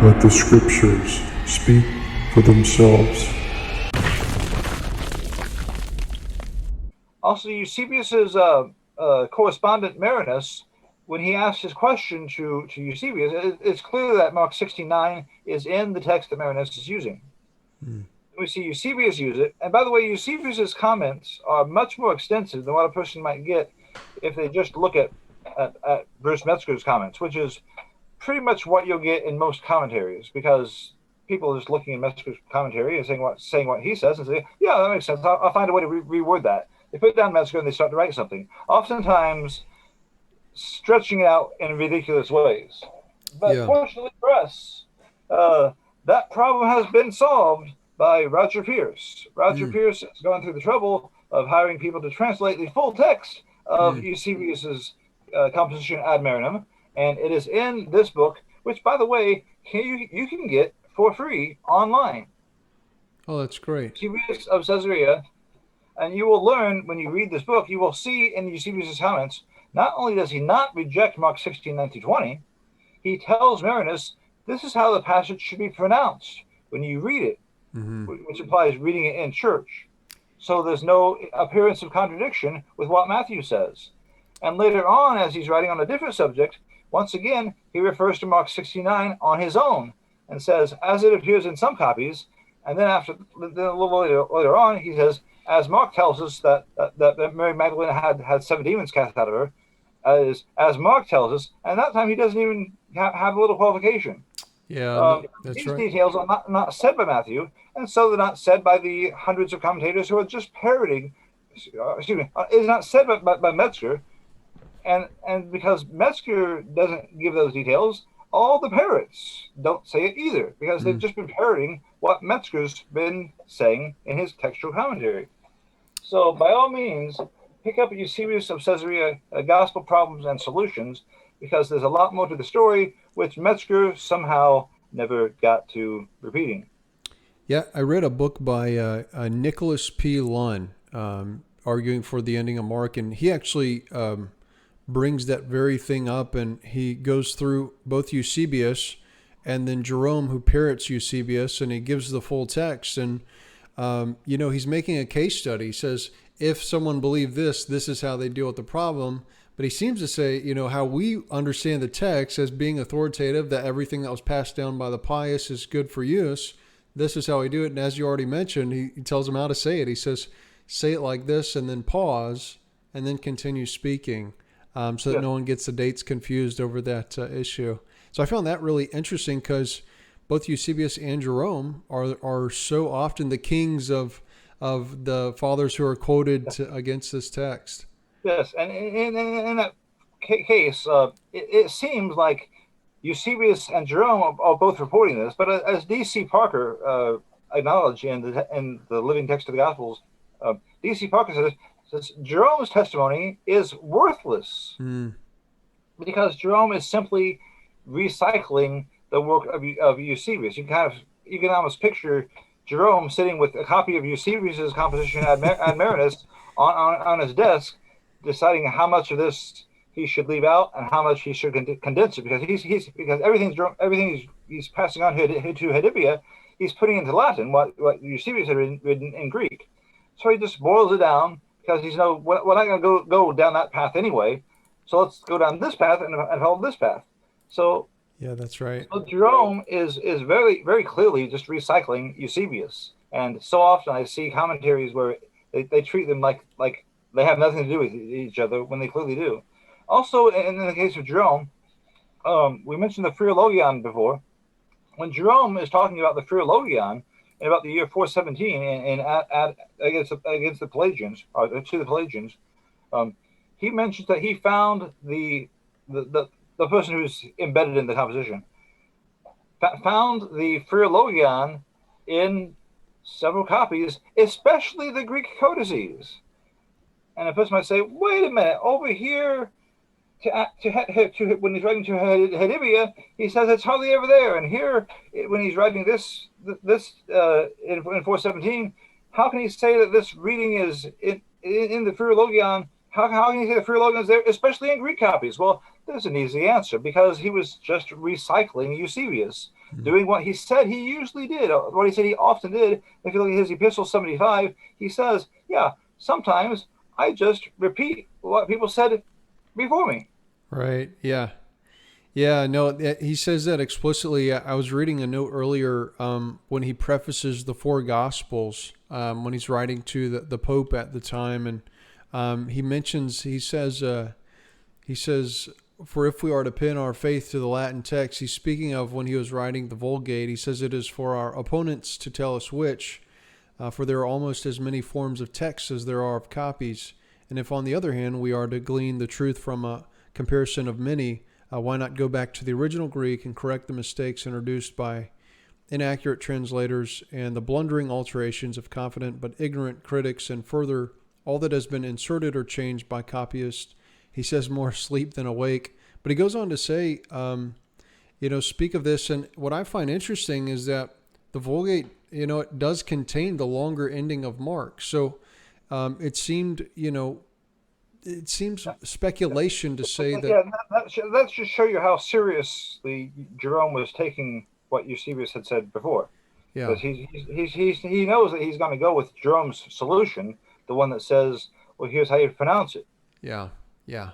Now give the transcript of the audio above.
Let the scriptures speak for themselves. Also, Eusebius's correspondent Marinus, when he asked his question to Eusebius, it's clear that Mark 16:9 is in the text that Marinus is using. We see Eusebius use it. And by the way, Eusebius's comments are much more extensive than what a person might get if they just look at Bruce Metzger's comments, which is pretty much what you'll get in most commentaries, because people are just looking at Metzger's commentary and saying what he says and say, yeah, that makes sense. I'll find a way to reword that. They put down Metzger and they start to write something, oftentimes stretching it out in ridiculous ways. But fortunately for us, that problem has been solved by Roger Pierce. Roger Pierce has gone through the trouble of hiring people to translate the full text of Eusebius's composition Ad Marinum, and it is in this book, which, by the way, you can get for free online. Oh, that's great. Eusebius of Caesarea, and you will learn when you read this book, you will see in Eusebius's comments, not only does he not reject Mark 16:9-20, he tells Marinus, this is how the passage should be pronounced when you read it, which implies reading it in church. So there's no appearance of contradiction with what Matthew says. And later on, as he's writing on a different subject, once again, he refers to Mark 16:9 on his own and says, as it appears in some copies, and then a little later on, he says, as Mark tells us that Mary Magdalene had 7 demons cast out of her, as Mark tells us, and that time he doesn't even have a little qualification. Yeah, that's these right. details are not said by Matthew, and so they're not said by the hundreds of commentators who are just parroting. It's not said by Metzger, and because Metzger doesn't give those details, all the parrots don't say it either, because they've just been parroting what Metzger's been saying in his textual commentary. So by all means, pick up Eusebius of Caesarea, Gospel Problems and Solutions, because there's a lot more to the story, which Metzger somehow never got to repeating. Yeah, I read a book by Nicholas P. Lunn, arguing for the ending of Mark, and he actually brings that very thing up, and he goes through both Eusebius and then Jerome, who parrots Eusebius, and he gives the full text. And, he's making a case study. He says, if someone believed this is how they deal with the problem. But he seems to say, how we understand the text as being authoritative, that everything that was passed down by the pious is good for use. This is how we do it. And as you already mentioned, he tells them how to say it. He says, say it like this and then pause and then continue speaking. So that no one gets the dates confused over that issue. So I found that really interesting, because both Eusebius and Jerome are so often the kings of the fathers who are quoted against this text. Yes, and in that case, it seems like Eusebius and Jerome are both reporting this, but as D.C. Parker acknowledged in the Living Text of the Gospels, D.C. Parker says Jerome's testimony is worthless because Jerome is simply recycling the work of Eusebius. You can almost picture Jerome sitting with a copy of Eusebius's composition Ad Marinus on his desk, deciding how much of this he should leave out and how much he should condense it, because everything he's passing on to Hedibia, he's putting into Latin what Eusebius had written in Greek. So he just boils it down, because he's we're not going to go down that path anyway. So let's go down this path and follow this path. So yeah, that's right. So Jerome is very, very clearly just recycling Eusebius, and so often I see commentaries where they treat them like they have nothing to do with each other when they clearly do. Also, in the case of Jerome, we mentioned the Philologion before. When Jerome is talking about the Philologion in about the year 417 against the Pelagians, or to the Pelagians, he mentions that he found the person who's embedded in the composition found the Philologion in several copies, especially the Greek codices. And a person might say, wait a minute, over here, when he's writing to Hedibia, he says it's hardly ever there. And here, when he's writing this in 417, how can he say that this reading is in the Philologion? How can he say the Philologion is there, especially in Greek copies? Well, there's an easy answer, because he was just recycling Eusebius. doing what he said he usually did, what he said he often did. If you look at his Epistle 75, he says, yeah, sometimes I just repeat what people said before me. Right. Yeah. Yeah. No, he says that explicitly. I was reading a note earlier when he prefaces the four Gospels when he's writing to the Pope at the time, and he says, for if we are to pin our faith to the Latin text, he's speaking of when he was writing the Vulgate. He says it is for our opponents to tell us which, for there are almost as many forms of text as there are of copies. And if, on the other hand, we are to glean the truth from a comparison of many, why not go back to the original Greek and correct the mistakes introduced by inaccurate translators and the blundering alterations of confident but ignorant critics, and further, all that has been inserted or changed by copyists. He says more asleep than awake. But he goes on to say, speak of this. And what I find interesting is that the Vulgate, it does contain the longer ending of Mark. So it seems speculation to say that. Yeah, that should show you how seriously Jerome was taking what Eusebius had said before. Yeah. Because he knows that he's going to go with Jerome's solution, the one that says, well, here's how you pronounce it. Yeah. Yeah.